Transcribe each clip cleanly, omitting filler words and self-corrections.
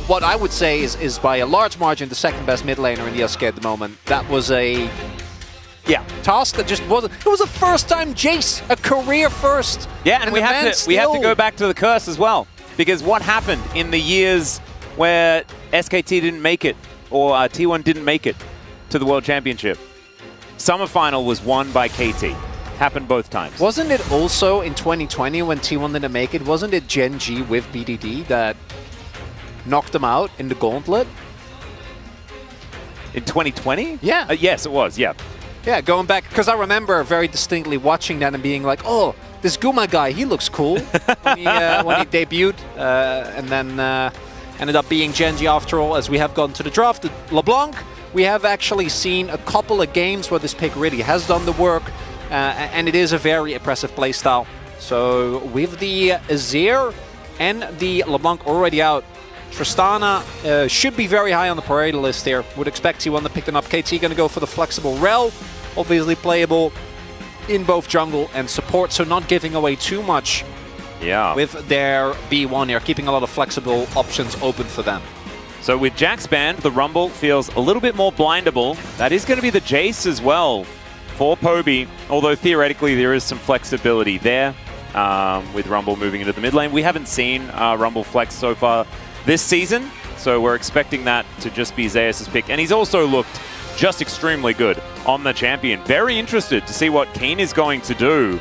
what I would say is by a large margin the second best mid laner in the LCK at the moment. That was a task that just wasn't. It was a first-time Jace, a career first. Yeah, and we have to go back to the curse as well, because what happened in the years where SKT didn't make it or T1 didn't make it to the World Championship? Summer final was won by KT. Happened both times. Wasn't it also in 2020 when T1 didn't make it? Wasn't it Gen G with BDD that knocked them out in the gauntlet? In 2020? Yeah. Yes, it was. Yeah. Yeah, going back, because I remember very distinctly watching that and being like, oh, this Guma guy, he looks cool when he debuted, and then ended up being Gen G after all. As we have gone to the draft, LeBlanc, we have actually seen a couple of games where this pick really has done the work, and it is a very impressive playstyle. So with the Azir and the LeBlanc already out, Tristana should be very high on the priority list here. Would expect T1 to pick them up. KT going to go for the flexible Rel, obviously playable in both jungle and support, so not giving away too much with their B1 here, keeping a lot of flexible options open for them. So with Jack's band, the Rumble feels a little bit more blindable. That is going to be the Jace as well for Poby, although theoretically there is some flexibility there with Rumble moving into the mid lane. We haven't seen Rumble flex so far this season, so we're expecting that to just be Zeus' pick. And he's also looked just extremely good on the champion. Very interested to see what Keen is going to do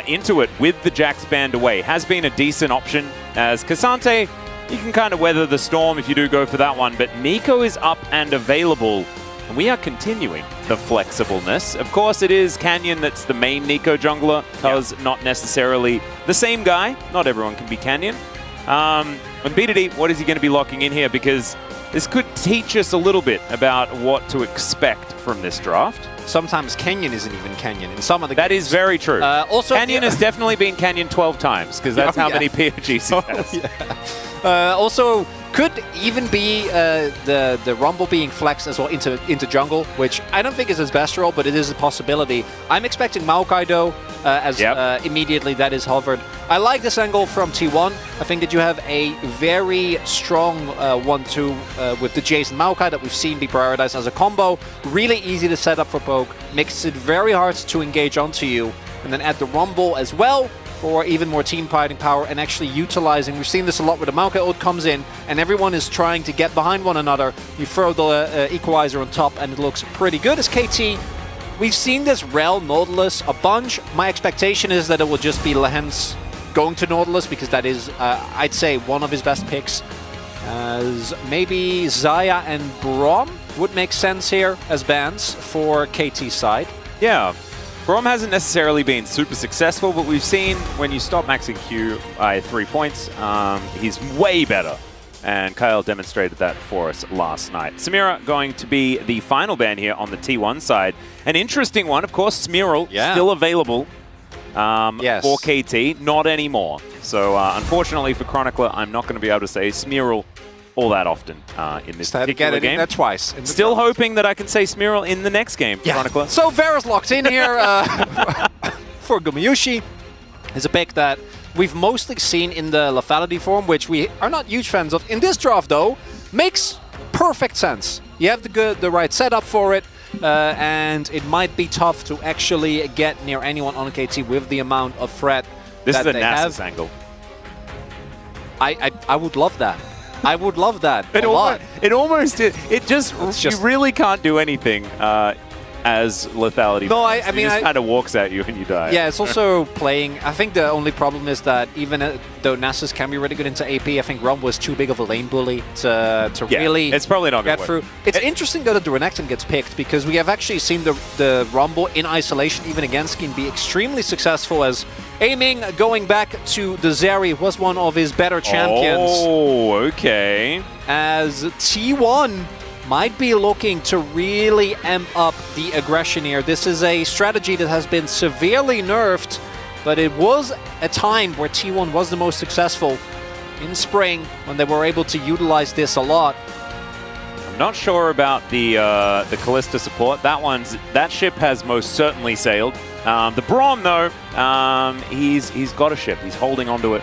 into it with the Jax band away. Has been a decent option, as Cassante, you can kind of weather the storm if you do go for that one, but Nico is up and available, and we are continuing the flexibleness. Of course, it is Canyon that's the main Nico jungler, because not necessarily the same guy. Not everyone can be Canyon. And BDD, what is he going to be locking in here? Because this could teach us a little bit about what to expect from this draft. Sometimes Canyon isn't even Canyon in some of the That games. is very true. Also, Canyon has definitely been Canyon 12 times, because that's how many POGs he has. Also, could even be the Rumble being flexed as well into jungle, which I don't think is his best role, but it is a possibility. I'm expecting Maokai though, as immediately that is hovered. I like this angle from T1. I think that you have a very strong 1-2 with the Jace and Maokai that we've seen be prioritized as a combo. Really easy to set up for poke, makes it very hard to engage onto you, and then add the Rumble as well for even more team fighting power and actually utilizing. We've seen this a lot where the Maokai ult comes in and everyone is trying to get behind one another. You throw the equalizer on top and it looks pretty good as KT. We've seen this Rel Nautilus a bunch. My expectation is that it will just be Lehens going to Nautilus, because that is, I'd say, one of his best picks. As maybe Xayah and Braum would make sense here as bans for KT's side. Yeah. Braum hasn't necessarily been super successful, but we've seen when you stop maxing Q by 3 points, he's way better. And Kyle demonstrated that for us last night. Samira going to be the final ban here on the T1 side. An interesting one, of course, Smearl still available for KT, not anymore. So unfortunately for Chronicler, I'm not going to be able to say Smearl all that often in this particular game. That twice. Still hoping that I can say Smearl in the next game, Chronicler. So Vera's locked in here for Gumayusi. Is a pick that we've mostly seen in the lethality form, which we are not huge fans of. In this draft, though, makes perfect sense. You have the right setup for it, and it might be tough to actually get near anyone on KT with the amount of threat this that is they a have. Nasus angle. I would love that. I would love that a lot. It almost you really can't do anything as lethality. No, I mean, it just kind of walks at you and you die. Yeah, it's also playing. I think the only problem is that even though Nasus can be really good into AP, I think Rum was too big of a lane bully to really it's probably not get through. It's interesting that the Renekton gets picked, because we have actually seen the Rumble in isolation, even against Skeen, be extremely successful, as aiming, going back to the Zeri was one of his better champions. Oh, okay. As T1 might be looking to really amp up the aggression here. This is a strategy that has been severely nerfed, but it was a time where T1 was the most successful in spring, when they were able to utilize this a lot. I'm not sure about the Kalista support. That ship has most certainly sailed. The Braum, though, he's got a ship. He's holding onto it.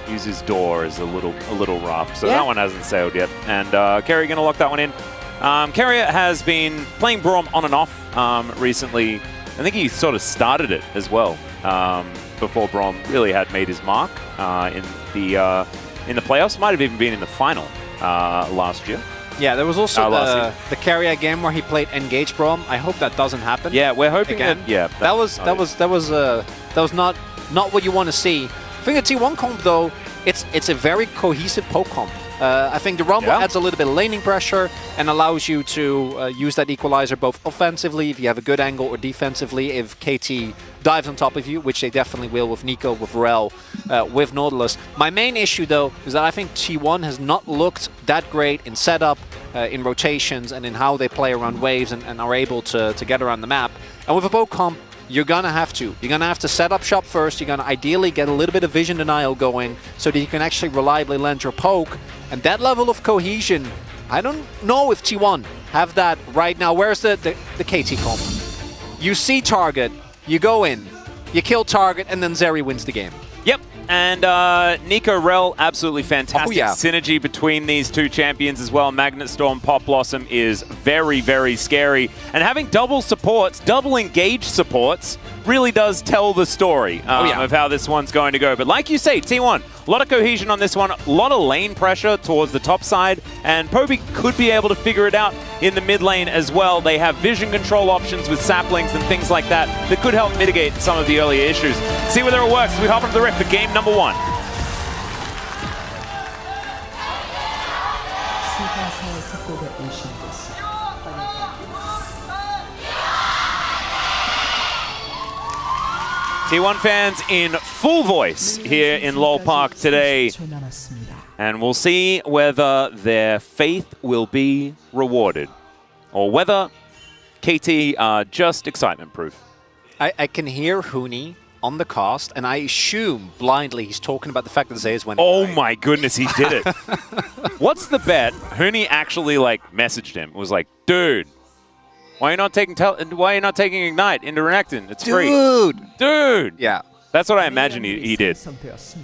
uses door is a little rough. So that one hasn't sailed yet. And Keria going to lock that one in. Keria has been playing Braum on and off recently. I think he sort of started it as well before Braum really had made his mark in the playoffs. Might have even been in the final last year. Yeah, there was also the Keria game where he played Engage Braum. I hope that doesn't happen. Yeah, we're hoping again. That was not what you want to see. I think the T1 comp though, it's a very cohesive poke comp. I think the Rumble adds a little bit of laning pressure and allows you to use that equalizer both offensively if you have a good angle or defensively if KT dives on top of you, which they definitely will with Nico, with Rel, with Nautilus. My main issue though is that I think T1 has not looked that great in setup, in rotations, and in how they play around waves and are able to get around the map. And with a poke comp, you're gonna have to set up shop first. You're gonna ideally get a little bit of vision denial going so that you can actually reliably land your poke. And that level of cohesion, I don't know if T1 have that right now. Where's the KT comp? You see target, you go in, you kill target, and then Zeri wins the game. Yep. And Nico Rel, absolutely fantastic synergy between these two champions as well. Magnet Storm, Pop Blossom is very, very scary. And having double supports, double engaged supports, really does tell the story of how this one's going to go. But like you say, T1, a lot of cohesion on this one, a lot of lane pressure towards the top side, and Poby could be able to figure it out in the mid lane as well. They have vision control options with saplings and things like that that could help mitigate some of the earlier issues. See whether it works. We hop into the rift for game number 1. T1 fans in full voice here in LOL Park today. And we'll see whether their faith will be rewarded or whether KT are just excitement proof. I can hear Huni on the cast, and I assume blindly he's talking about the fact that Zeus went. Oh my goodness, he did it. What's the bet? Huni actually messaged him. It was like, dude, why are you not taking Ignite into Renekton? It's free. Dude! Yeah. That's what I imagine he did.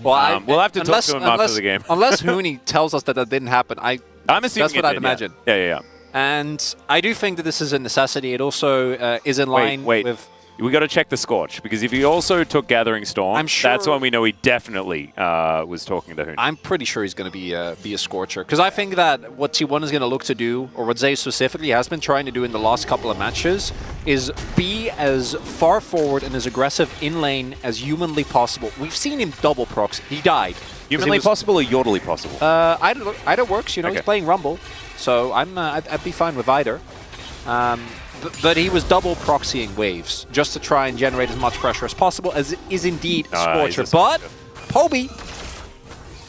Well, we'll have to talk to him after the game. Unless Huni tells us that didn't happen, I'm assuming that's what I'd imagine. Yeah. And I do think that this is a necessity. It also is in line with... We got to check the Scorch, because if he also took Gathering Storm, that's when we know he definitely was talking to Huni. I'm pretty sure he's going to be a Scorcher, because I think that what T1 is going to look to do, or what Zeus specifically has been trying to do in the last couple of matches, is be as far forward and as aggressive in lane as humanly possible. We've seen him double proxy. He died. Humanly possible or yordly possible? Either works. You know, he's playing Rumble, so I'd be fine with either. But he was double proxying waves just to try and generate as much pressure as possible, as is indeed a Scorcher. But Poby,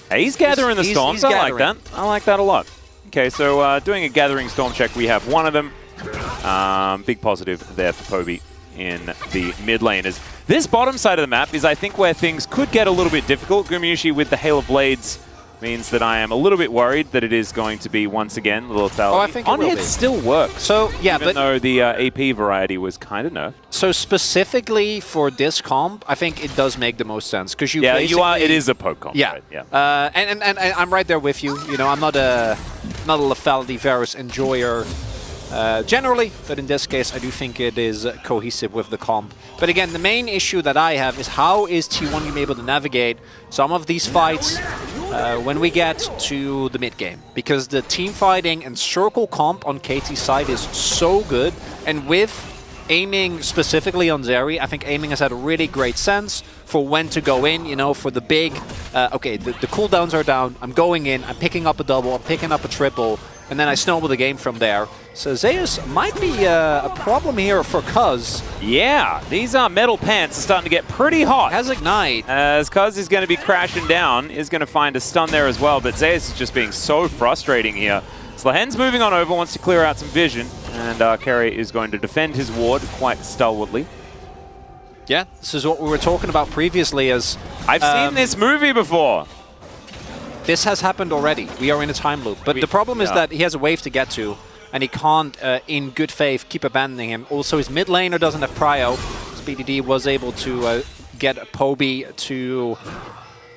he's gathering the storms. I like that. I like that a lot. Okay, so doing a Gathering Storm check, we have one of them. Big positive there for Poby in the mid lane. This bottom side of the map is, I think, where things could get a little bit difficult. Gumayusi with the Hail of Blades means that I am a little bit worried that it is going to be, once again, the lethality. I think it will be. Still works. So, yeah, even though the AP variety was kind of nerfed. So specifically for this comp, I think it does make the most sense, because you it is a poke comp. Yeah. Right? Yeah. And I'm right there with you. You know, I'm not a lethality Varus enjoyer generally, but in this case, I do think it is cohesive with the comp. But again, the main issue that I have is how is T1 going to be able to navigate some of these fights when we get to the mid game, because the team fighting and circle comp on KT's side is so good, and with aiming specifically on Zeri, I think aiming has had a really great sense for when to go in, you know, for the big, okay, the cooldowns are down, I'm going in, I'm picking up a double, I'm picking up a triple, and then I snowball the game from there. So Zeus might be a problem here for Cuz. Yeah, these metal pants are starting to get pretty hot. Has Ignite. As Cuz is going to be crashing down, is going to find a stun there as well, but Zeus is just being so frustrating here. Slahen's moving on over, wants to clear out some vision, and Keria is going to defend his ward quite stalwartly. Yeah, this is what we were talking about previously as... I've seen this movie before. This has happened already. We are in a time loop. But the problem is that he has a wave to get to, and he can't, in good faith, keep abandoning him. Also, his mid laner doesn't have prio. BDD was able to get Poby to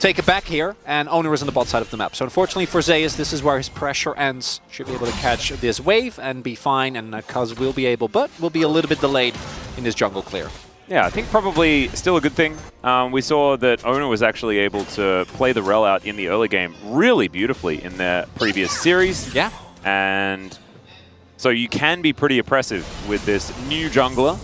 take it back here, and Oner is on the bot side of the map. So unfortunately for Zeus, this is where his pressure ends. Should be able to catch this wave and be fine, and Cuz will be able, but will be a little bit delayed in his jungle clear. Yeah, I think probably still a good thing. We saw that Oner was actually able to play the rel out in the early game really beautifully in their previous series. Yeah. And so you can be pretty oppressive with this new jungler.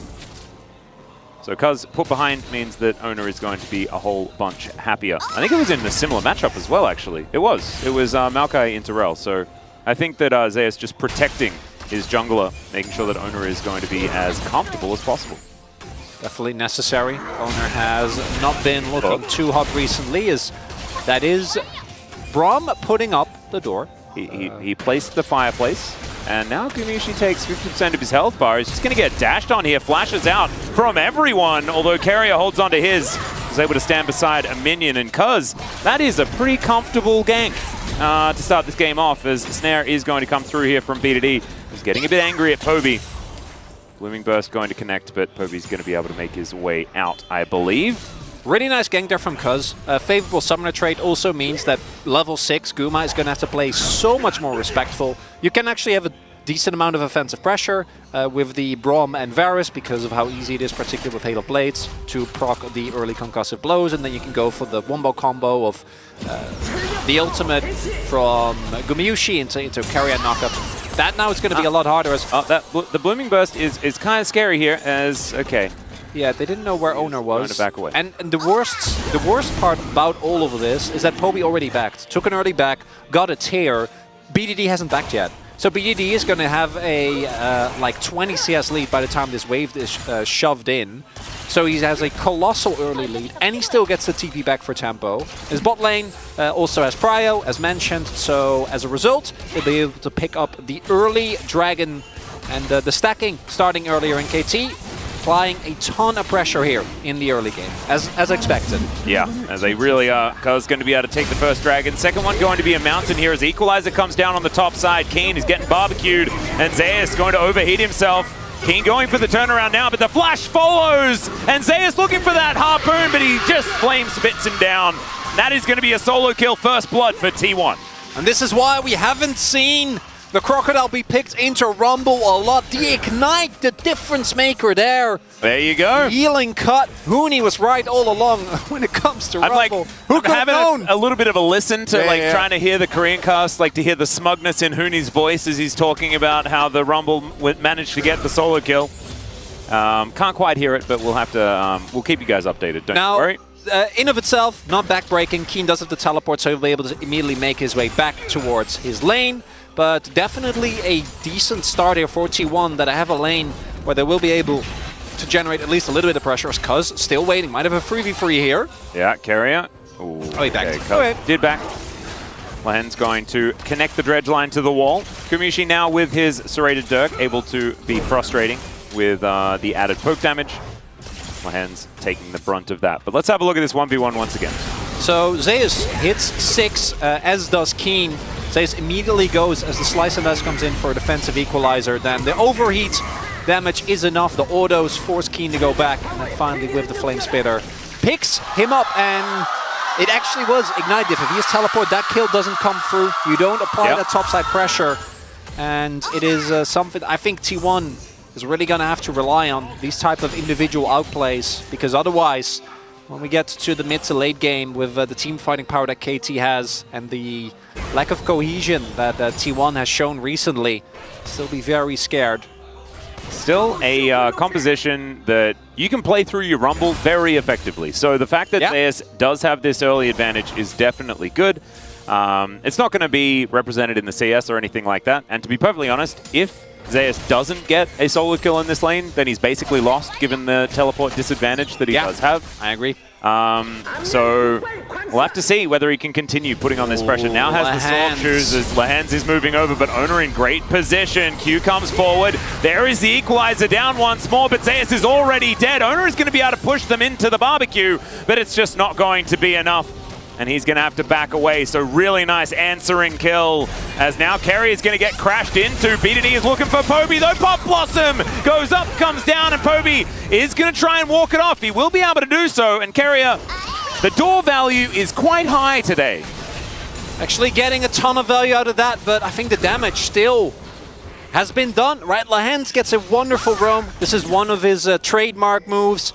So Cuz put behind means that Oner is going to be a whole bunch happier. I think it was in a similar matchup as well, actually. It was Maokai into rel. So I think that Zeus just protecting his jungler, making sure that Oner is going to be as comfortable as possible. Definitely necessary. Oner has not been looking too hot recently. That is Braum putting up the door. He placed the fireplace, and now Gumayusi takes 50% of his health bar. He's just going to get dashed on here, flashes out from everyone, although Keria holds onto his. He's able to stand beside a minion, and Cuz, that is a pretty comfortable gank to start this game off, as Snare is going to come through here from B2D. He's getting a bit angry at Poby. Blooming Burst going to connect, but Poby's going to be able to make his way out, I believe. Really nice gank there from Cuz. Favorable summoner trait also means that level 6 Guma is going to have to play so much more respectful. You can actually have a decent amount of offensive pressure with the Braum and Varus because of how easy it is, particularly with Hail of Blades, to proc the early concussive blows, and then you can go for the wombo combo of the ultimate from Gumayusi into Keria knockup. That now is going to be a lot harder. As the Blooming Burst is kind of scary here, as, okay. Yeah, they didn't know where Oner was. Back away. And the worst part about all of this is that Poby already backed. Took an early back, got a tear. BDD hasn't backed yet. So BDD is going to have a like 20 CS lead by the time this wave is shoved in. So he has a colossal early lead, and he still gets the TP back for tempo. His bot lane also has prio, as mentioned. So as a result, he'll be able to pick up the early dragon and the stacking starting earlier in KT. Applying a ton of pressure here in the early game, as expected. Yeah, as they really are. Cuz going to be able to take the first dragon. Second one going to be a mountain here as Equalizer comes down on the top side. Keen is getting barbecued, and Zeus going to overheat himself. Keen going for the turnaround now, but the flash follows, and Zeus looking for that harpoon, but he just flame spits him down. That is going to be a solo kill, first blood for T1. And this is why we haven't seen the Crocodile be picked into Rumble a lot. The Ignite, the difference maker there. There you go. Healing cut. Huni was right all along when it comes to Rumble. Like, who could have known? A little bit of a listen to trying to hear the Korean cast, like to hear the smugness in Huni's voice as he's talking about how the Rumble managed to get the solo kill. Can't quite hear it, but we'll have to. We'll keep you guys updated. Don't worry. In of itself, not backbreaking. Keen does have the teleport, so he'll be able to immediately make his way back towards his lane. But definitely a decent start here for T1 that I have a lane where they will be able to generate at least a little bit of pressure. As Cuz still waiting. Might have a 3v3 here. Yeah, Keria. Oh, he backed. Okay, did back. Lahen's going to connect the dredge line to the wall. Gumayusi now with his serrated Dirk, able to be frustrating with the added poke damage. Lahen's taking the brunt of that. But let's have a look at this 1v1 once again. So Zeus hits 6, as does Keen. Zeus immediately goes as the Slice and Dice comes in for a defensive equalizer. Then the overheat damage is enough. The autos force Keen to go back. And then finally with the Flame Spitter picks him up. And it actually was Ignite Diff. If he has teleport, that kill doesn't come through. You don't apply that topside pressure. And it is something I think T1 is really going to have to rely on. These type of individual outplays. Because otherwise, when we get to the mid to late game with the team fighting power that KT has and the lack of cohesion that T1 has shown recently, still be very scared. Still a composition that you can play through your Rumble very effectively. So the fact that Zeus does have this early advantage is definitely good. It's not going to be represented in the CS or anything like that. And to be perfectly honest, if Zeus doesn't get a solo kill in this lane, then he's basically lost given the teleport disadvantage that he does have. I agree. So we'll have to see whether he can continue putting on this pressure. Now has the sword shoes as Lahen's is moving over, but Oner in great position. Q comes forward. There is the equalizer down once more, but Zeus is already dead. Oner is going to be able to push them into the barbecue, but it's just not going to be enough. And he's going to have to back away. So really nice answering kill as now Keria is going to get crashed into. BDD is looking for Poby though. Pop Blossom goes up, comes down, and Poby is going to try and walk it off. He will be able to do so. And Keria The door value is quite high today. Actually getting a ton of value out of that, but I think the damage still has been done, right? Lahens gets a wonderful roam. This is one of his trademark moves.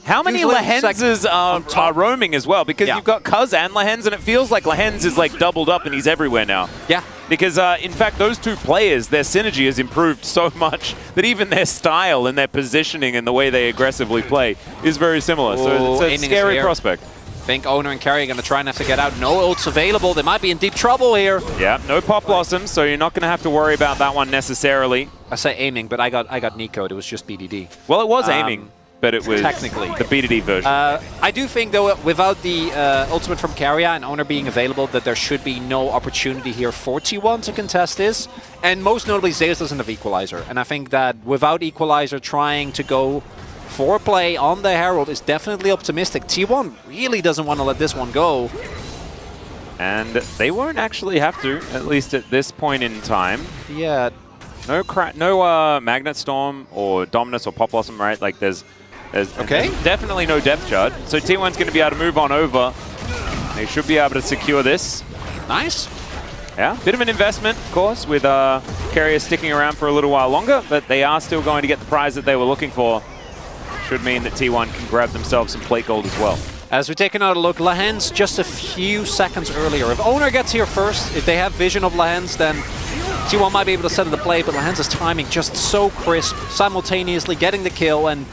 How many Lahenses are roaming as well? Because you've got Cuz and Lahens, and it feels like Lahens is like doubled up and he's everywhere now. Yeah. Because in fact, those two players, their synergy has improved so much that even their style and their positioning and the way they aggressively play is very similar. So it's a scary prospect. I think Oner and Keria are going to try and have to get out. No ults available. They might be in deep trouble here. Yeah, no Pop Blossom, so you're not going to have to worry about that one necessarily. I say aiming, but I got Nico'd. It was just BDD. Well, it was aiming, but it was technically the BDD version. I do think, though, without the ultimate from Keria and Oner being available, that there should be no opportunity here for T1 to contest this. And most notably, Zeus doesn't have Equalizer. And I think that without Equalizer, trying to go for play on the Herald is definitely optimistic. T1 really doesn't want to let this one go. And they won't actually have to, at least at this point in time. Yeah. No Magnet Storm or Dominus or Pop Blossom, right? Like there's definitely no depth charge. So T1's going to be able to move on over. They should be able to secure this. Nice. Yeah, bit of an investment, of course, with Keria sticking around for a little while longer, but they are still going to get the prize that they were looking for. Should mean that T1 can grab themselves some plate gold as well. As we take another look, Lahens just a few seconds earlier. If Oner gets here first, if they have vision of Lahens, then T1 might be able to settle the play, but Lahens' timing just so crisp, simultaneously getting the kill, and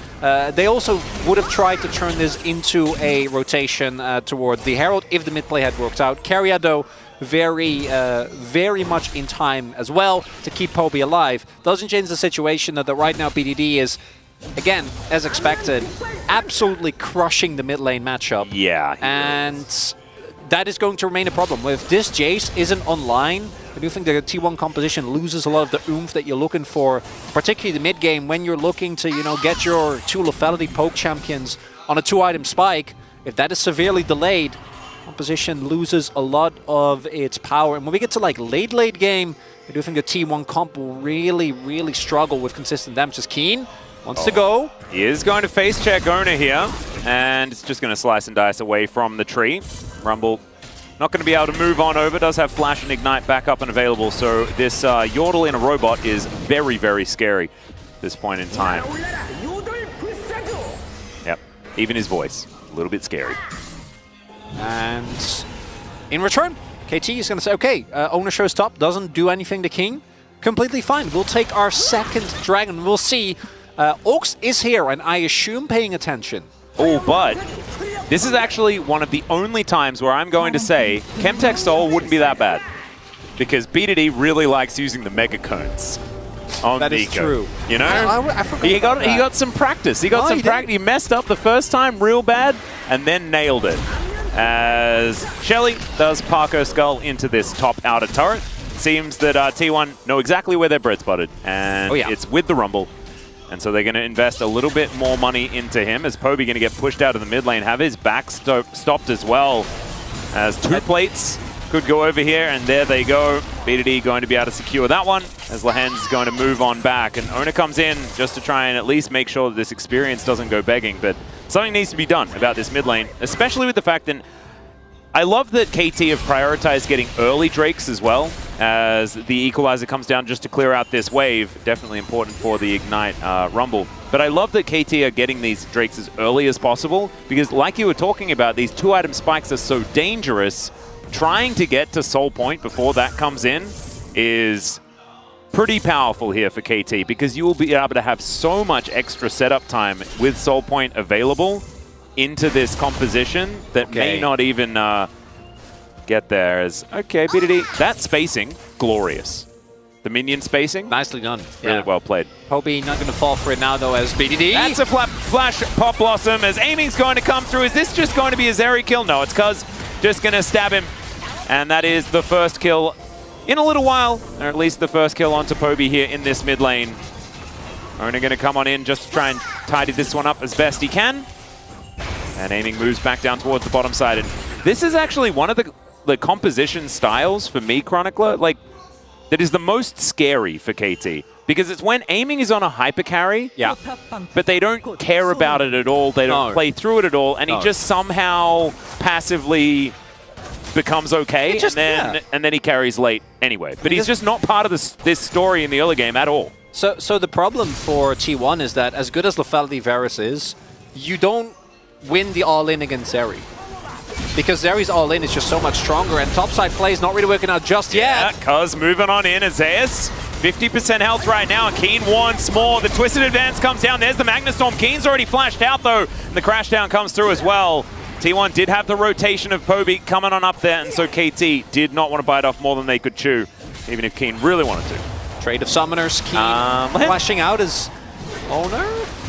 they also would have tried to turn this into a rotation toward the Herald if the mid play had worked out. Keria, though, very much in time as well to keep Poby alive. Doesn't change the situation that right now BDD is, again, as expected, absolutely crushing the mid lane matchup. Yeah. And that is going to remain a problem. If this Jace isn't online, I do think the T1 composition loses a lot of the oomph that you're looking for, particularly the mid game when you're looking to, you know, get your two lethality poke champions on a 2-item spike. If that is severely delayed, composition loses a lot of its power. And when we get to like late game, I do think the T1 comp will really struggle with consistent damage. As Keen wants to go. He is going to face check Oner here, and it's just going to slice and dice away from the tree. Rumble not going to be able to move on over. Does have Flash and Ignite back up and available, so this Yordle in a robot is very scary at this point in time. Yep, even his voice, a little bit scary. And in return, KT is going to say, okay, Oner shows top, doesn't do anything to King. Completely fine. We'll take our second dragon. We'll see. Ox is here, and I assume paying attention. Oh, but this is actually one of the only times where I'm going to say Chemtech Soul wouldn't be that bad. Because BDD really likes using the Mega Cones on That Nico. is true. You know? I forgot he got some practice. He got some practice. He messed up the first time real bad and then nailed it. As Shelly does park her skull into this top outer turret. Seems that T1 know exactly where their bread's buttered. And it's with the Rumble. And so they're going to invest a little bit more money into him as Poby going to get pushed out of the mid lane, have his back stopped as well. As two plates could go over here, and there they go. BDD going to be able to secure that one as Lahens is going to move on back. And Oner comes in just to try and at least make sure that this experience doesn't go begging. But something needs to be done about this mid lane, especially with the fact that I love that KT have prioritized getting early Drakes as well, as the Equalizer comes down just to clear out this wave. Definitely important for the Ignite Rumble. But I love that KT are getting these Drakes as early as possible, because like you were talking about, these 2-item spikes are so dangerous. Trying to get to Soul Point before that comes in is pretty powerful here for KT, because you will be able to have so much extra setup time with Soul Point available into this composition that may not even get there. As BDD, that spacing, glorious. The minion spacing, nicely done. Really well played. Poby not going to fall for it now, though, as BDD. That's a flash Pop Blossom as aiming's going to come through. Is this just going to be a Zeri kill? No, it's Cuz just going to stab him. And that is the first kill in a little while, or at least the first kill onto Poby here in this mid lane. Oner going to come on in just to try and tidy this one up as best he can. And aiming moves back down towards the bottom side. And this is actually one of the composition styles for me, Chronicler. Like, that is the most scary for KT. Because it's when aiming is on a hyper carry, but they don't care about it at all. They don't play through it at all, and he just somehow passively becomes okay, and then he carries late anyway. But he's just not part of this story in the early game at all. So the problem for T1 is that as good as Lethality Varus is, you don't win the all-in against Zeri. Because Zeri's all-in is just so much stronger, and topside play is not really working out just yet. Yeah, Cuz moving on in as Zeus. 50% health right now, and Keen wants more. The Twisted Advance comes down. There's the Magnastorm. Keen's already flashed out, though. And the Crashdown comes through as well. T1 did have the rotation of Poby coming on up there, and so KT did not want to bite off more than they could chew, even if Keen really wanted to. Trade of Summoners. Keen flashing out as Oner?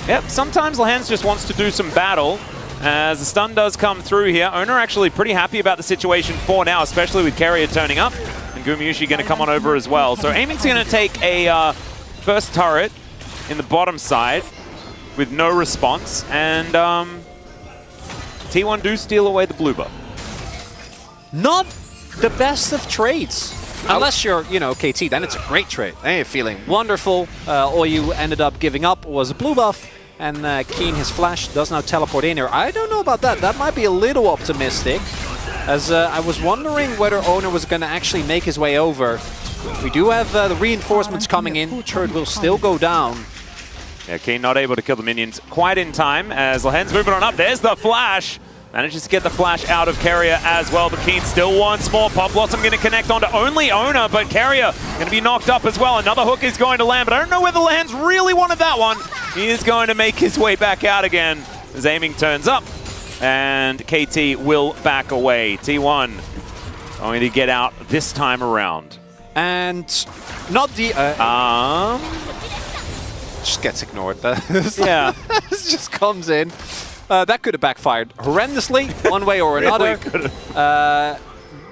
Yep, sometimes Lehens just wants to do some battle. As the stun does come through here, Oner actually pretty happy about the situation for now, especially with Keria turning up. And Gumayusi going to come on over as well. So Aiming's going to take a first turret in the bottom side with no response. And T1 do steal away the blue buff. Not the best of trades. Unless you're, you know, KT, then it's a great trade. Then you're feeling wonderful. All you ended up giving up was a blue buff. And Keen, his flash, does now teleport in here. I don't know about that. That might be a little optimistic. As I was wondering whether Oner was going to actually make his way over. We do have the reinforcements coming in. Turret will still go down. Yeah, Keen not able to kill the minions quite in time as Lehen's moving on up. There's the flash. Manages to get the flash out of Keria as well, but Keen still wants more. Pop Blossom going to connect onto only Oner, but Keria going to be knocked up as well. Another hook is going to land, but I don't know whether Lehen's really wanted that one. He is going to make his way back out again as Aiming turns up, and KT will back away. T1 going to get out this time around. And not the... just gets ignored. Yeah. This just comes in. That could have backfired horrendously, one way or another.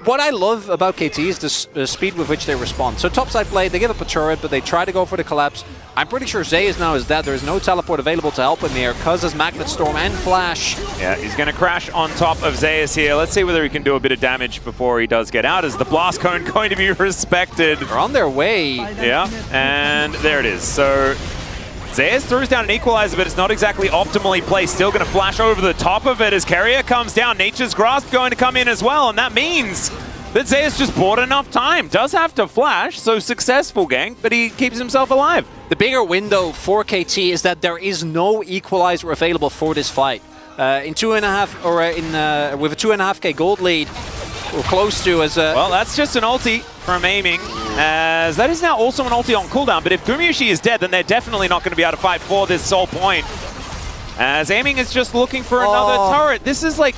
What I love about KT is the speed with which they respond. So topside play, they give up a turret, but they try to go for the collapse. I'm pretty sure Zeus now is dead. There is no teleport available to help him here. Cuz has Magnet Storm and Flash. Yeah, he's going to crash on top of Zeus here. Let's see whether he can do a bit of damage before he does get out. Is the Blast Cone going to be respected? They're on their way. Yeah, and there it is. So Zeus throws down an equalizer, but it's not exactly optimally placed. Still going to flash over the top of it as Keria comes down. Nature's Grasp going to come in as well, and that means that Zeus just bought enough time. Does have to flash, so successful gank, but he keeps himself alive. The bigger window for KT is that there is no equalizer available for this fight. In 2.5, or with a 2.5k gold lead, we're close to as a... Well, that's just an ulti from Aiming, as that is now also an ulti on cooldown, but if Gumayusi is dead, then they're definitely not going to be able to fight for this sole point. As Aiming is just looking for another turret. This is like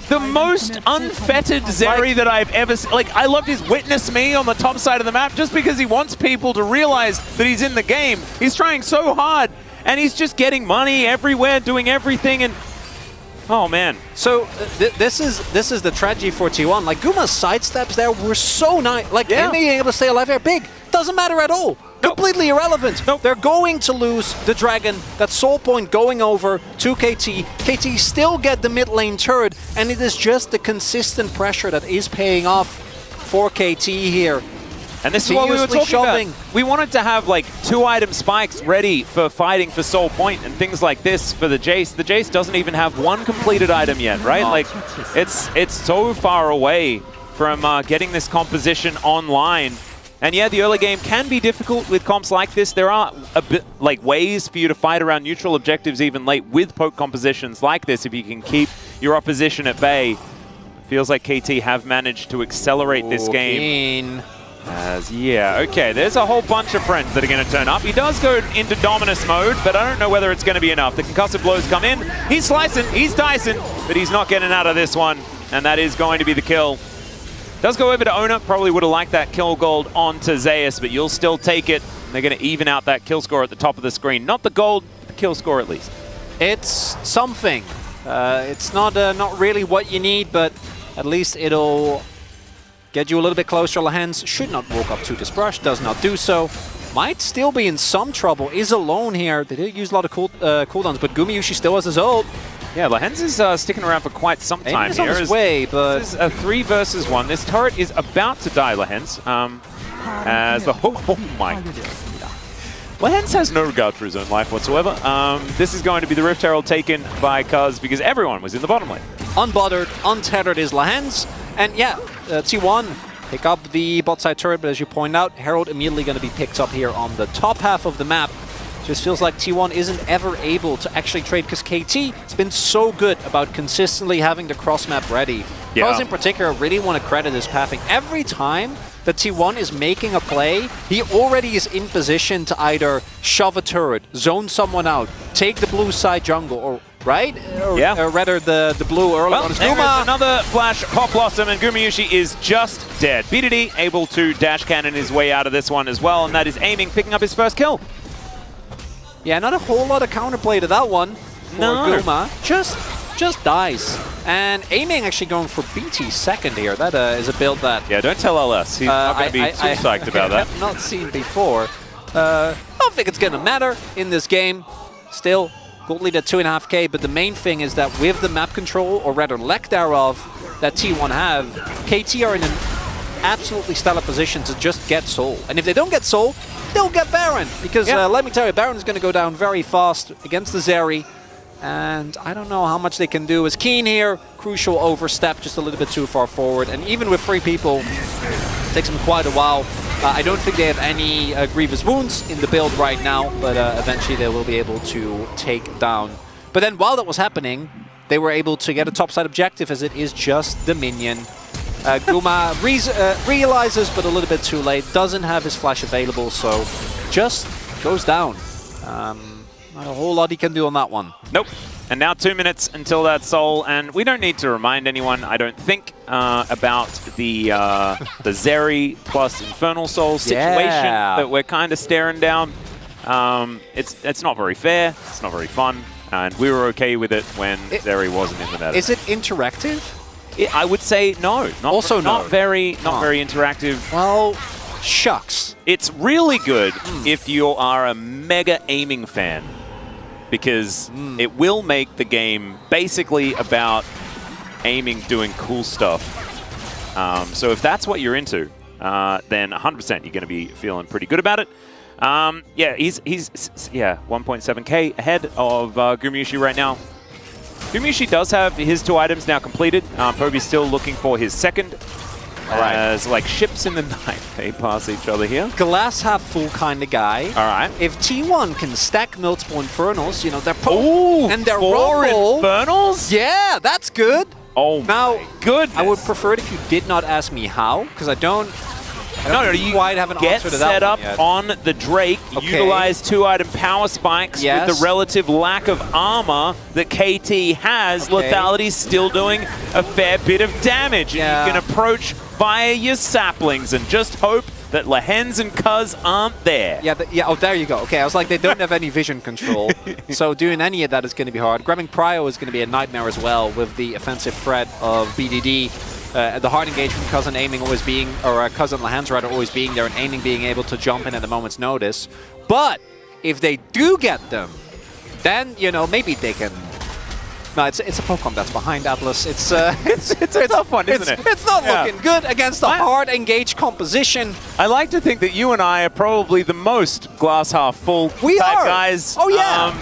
the most unfettered Zeri that I've ever seen. Like, I loved his Witness Me on the top side of the map just because he wants people to realize that he's in the game. He's trying so hard, and he's just getting money everywhere, doing everything, and oh man. So this is the tragedy for T1. Like, Guma's sidesteps there were so nice. Like, him being able to stay alive here, big, doesn't matter at all. Completely irrelevant. They're going to lose the Dragon. That soul point going over to KT. KT still get the mid lane turret, and it is just the consistent pressure that is paying off for KT here. And this is what we were talking about. We wanted to have like 2-item spikes ready for fighting for soul point and things like this for the Jace. The Jace doesn't even have one completed item yet, right? Like, it's so far away from getting this composition online. And yeah, the early game can be difficult with comps like this. There are a bit like ways for you to fight around neutral objectives even late with poke compositions like this if you can keep your opposition at bay. Feels like KT have managed to accelerate this game. Okay, there's a whole bunch of friends that are going to turn up. He does go into Dominus mode, but I don't know whether it's going to be enough. The concussive blows come in. He's slicing, he's dicing, but he's not getting out of this one. And that is going to be the kill. Does go over to Oner. Probably would have liked that kill gold onto Zeus, but you'll still take it. They're going to even out that kill score at the top of the screen. Not the gold, but the kill score at least. It's something. It's not really what you need, but at least it'll get you a little bit closer. Lehens should not walk up to this brush, does not do so. Might still be in some trouble, is alone here. They did use a lot of cooldowns, but Gumayusi still has his ult. Yeah, Lehens is sticking around for quite some time here. On his way, but this is a 3 versus 1. This turret is about to die, Lehens. as the oh my. Lehens has no regard for his own life whatsoever. This is going to be the Rift Herald taken by Cuz because everyone was in the bottom lane. Unbothered, untethered is Lehens. And yeah, T1 pick up the bot side turret, but as you point out, Herald immediately going to be picked up here on the top half of the map. Just feels like T1 isn't ever able to actually trade because KT has been so good about consistently having the cross map ready. Yeah. Cuz in particular really want to credit his pathing. Every time that T1 is making a play, he already is in position to either shove a turret, zone someone out, take the blue side jungle, or right? Or rather the blue early on. There is another flash pop blossom, and Gumayusi is just dead. BDD able to dash cannon his way out of this one as well, and that is aiming, picking up his first kill. Yeah, not a whole lot of counterplay to that one for Guma. Just dies. And aiming actually going for BT second here. That is a build that... Yeah, don't tell LS. He's not going to be too psyched about that. I have not seen before. I don't think it's going to matter in this game. Still, gold lead at 2.5k, but the main thing is that with the map control, or rather lack thereof, that T1 have, KT are in an absolutely stellar position to just get Soul. And if they don't get Soul, they'll get Baron. Because let me tell you, Baron is going to go down very fast against the Zeri. And I don't know how much they can do. As Keen here, crucial overstep just a little bit too far forward. And even with 3 people, it takes them quite a while. I don't think they have any grievous wounds in the build right now, but eventually they will be able to take down. But then while that was happening, they were able to get a topside objective as it is just the minion. Guma realizes, but a little bit too late, doesn't have his flash available, so just goes down. Not a whole lot he can do on that one. Nope. And now 2 minutes until that Soul, and we don't need to remind anyone, I don't think, about the Zeri plus Infernal Soul situation that we're kind of staring down. It's not very fair, it's not very fun, and we were okay with it when Zeri wasn't in the meta. Is it interactive? I would say no. Not very interactive. Well, shucks. It's really good if you are a mega aiming fan, because it will make the game basically about aiming, doing cool stuff. So if that's what you're into, then 100% you're going to be feeling pretty good about it. Yeah, he's 1.7k ahead of Gumayusi right now. Gumayusi does have his 2 items now completed. Poby's still looking for his second. As like ships in the night, they pass each other here. Glass half full kind of guy. All right. If T1 can stack multiple Infernals, you know, they're and they're 4 Infernals? Yeah, that's good. Oh now, my goodness. I would prefer it if you did not ask me how, because I don't you quite have an answer to that set up yet. on the Drake, utilize 2 item power spikes with the relative lack of armor that KT has. Letality's still doing a fair bit of damage. And you can approach via your saplings and just hope that Lehens and Cuz aren't there. Oh, there you go. Okay, I was like, they don't have any vision control, so doing any of that is going to be hard. Grabbing Prio is going to be a nightmare as well with the offensive threat of BDD. The hard engagement, Cousin aiming always being, or Cousin Lehens rather always being there, and aiming being able to jump in at a moment's notice. But if they do get them, then, you know, maybe they can... No, it's a Pokemon that's behind Atlas. It's a tough one, isn't it? It's not looking good against a hard engaged composition. I like to think that you and I are probably the most glass half full type guys. Oh yeah.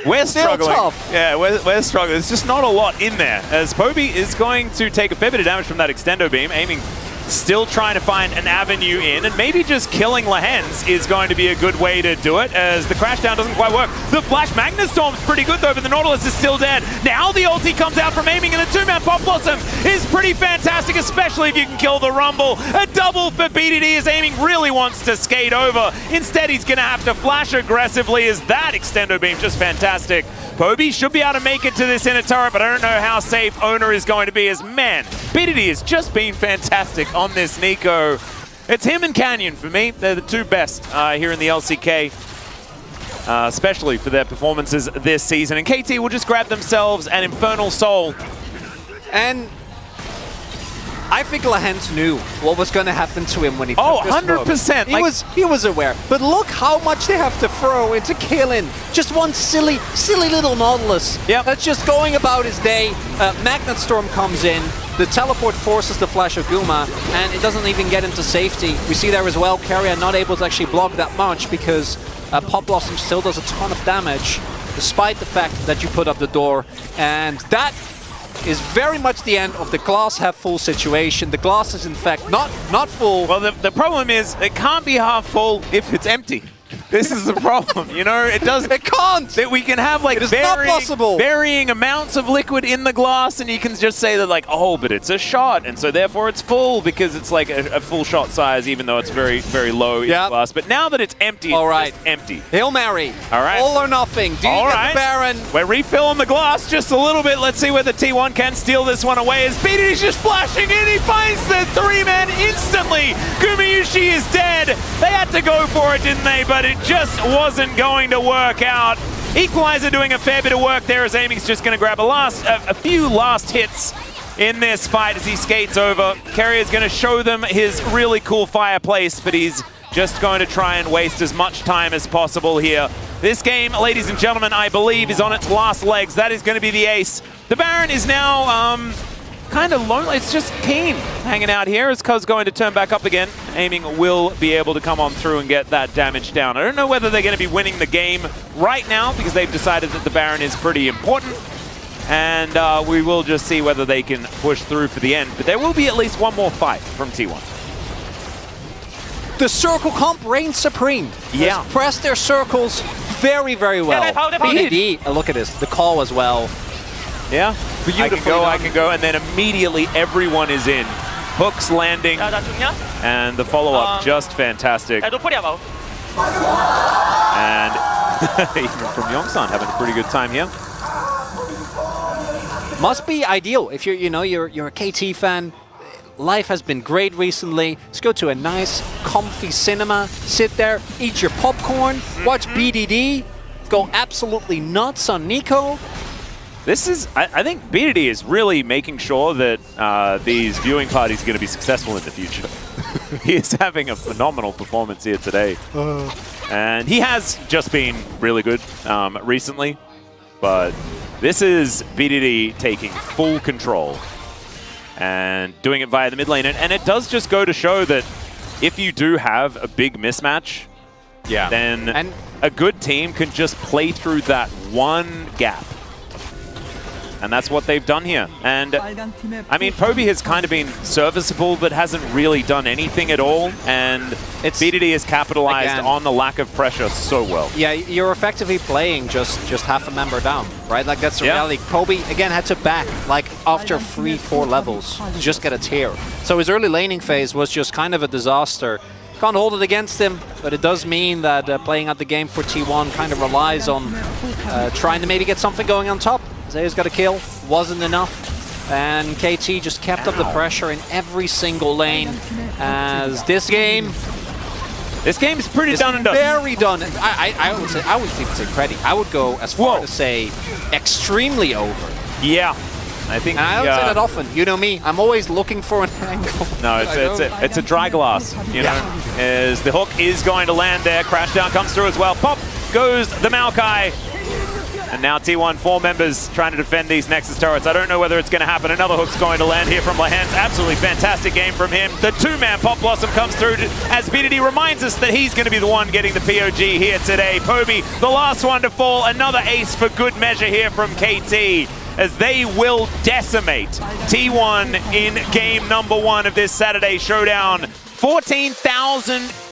We're struggling. Tough. Yeah, we're struggling. There's just not a lot in there. As Poby is going to take a fair bit of damage from that extendo beam, aiming, still trying to find an avenue in, and maybe just killing Lehens is going to be a good way to do it, as the crashdown doesn't quite work. The Flash Magnet Storm's pretty good though, but the Nautilus is still dead. Now the ulti comes out from aiming, and the 2-man Pop Blossom is pretty fantastic, especially if you can kill the Rumble. A double for BDD as aiming really wants to skate over. Instead, he's going to have to flash aggressively, as that extendo beam just fantastic. Poby should be able to make it to this inner turret, but I don't know how safe Oner is going to be, as man, BDD has just been fantastic on this Nico. It's him and Canyon for me. They're the 2 best here in the LCK, especially for their performances this season. And KT will just grab themselves an Infernal Soul. And I think Lehens knew what was going to happen to him when he took this 100%. He was aware. But look how much they have to throw into killing just one silly little Nautilus. That's just going about his day. Magnet Storm comes in. The teleport forces the flash of Guma, and it doesn't even get into safety. We see there as well, Keria not able to actually block that much because Pop Blossom still does a ton of damage, despite the fact that you put up the door. And that is very much the end of the glass half full situation. The glass is in fact not full. Well, the problem is it can't be half full if it's empty. This is the problem, you know. It can't. That we can have like varying amounts of liquid in the glass, and you can just say that like, oh, but it's a shot, and so therefore it's full because it's like a full shot size, even though it's very, very low in the glass. But now that it's empty, it's just empty. Hail Mary. All right. All or nothing. Do you get the Baron? We're refilling the glass just a little bit. Let's see whether T1 can steal this one away. As BDD's just flashing in, he finds the 3-man instantly. Gumayusi is dead. They had to go for it, didn't they? But it just wasn't going to work out. Equalizer doing a fair bit of work there as Amy's just going to grab a few last hits in this fight as he skates over. Keria is going to show them his really cool fireplace, but he's just going to try and waste as much time as possible here. This game, ladies and gentlemen, I believe is on its last legs. That is going to be the ace. The Baron is now kind of lonely. It's just Keen hanging out here as Cuz going to turn back up again. Aiming will be able to come on through and get that damage down. I don't know whether they're going to be winning the game right now because they've decided that the Baron is pretty important. And we will just see whether they can push through for the end. But there will be at least one more fight from T1. The circle comp reigns supreme. Yeah. Let's press their circles very, very well. BDD, look at this. The call as well. Yeah, I can go, and then immediately everyone is in. Hooks landing, and the follow-up just fantastic. And even from Yongsan having a pretty good time here. Must be ideal if you're a KT fan. Life has been great recently. Let's go to a nice, comfy cinema, sit there, eat your popcorn, watch BDD, go absolutely nuts on Nico. This is, I think BDD is really making sure that these viewing parties are going to be successful in the future. He is having a phenomenal performance here today. And he has just been really good recently. But this is BDD taking full control and doing it via the mid lane. And it does just go to show that if you do have a big mismatch, then a good team can just play through that one gap. And that's what they've done here. And I mean, Poby has kind of been serviceable, but hasn't really done anything at all. And BDD has capitalized on the lack of pressure so well. Yeah, you're effectively playing just half a member down, right? Like that's the reality. Poby again had to back like after 3-4 levels to just get a tear. So his early laning phase was just kind of a disaster. Can't hold it against him, but it does mean that playing out the game for T1 kind of relies on trying to maybe get something going on top. Zeus got a kill, wasn't enough, and KT just kept up the pressure in every single lane. As this game is pretty done and done. Very done. I wouldn't even say pretty. I would go as far to say extremely over. Yeah. I think, and I don't say that often. You know me. I'm always looking for an angle. No, it's a dry glass. You know, as the hook is going to land there. Crashdown comes through as well. Pop goes the Maokai. And now T1, 4 members trying to defend these Nexus turrets. I don't know whether it's going to happen. Another hook's going to land here from Lehens. Absolutely fantastic game from him. The 2-man Pop Blossom comes through as BDD reminds us that he's going to be the one getting the POG here today. Poby, the last one to fall. Another ace for good measure here from KT, as they will decimate T1 in game number 1 of this Saturday showdown. 14,000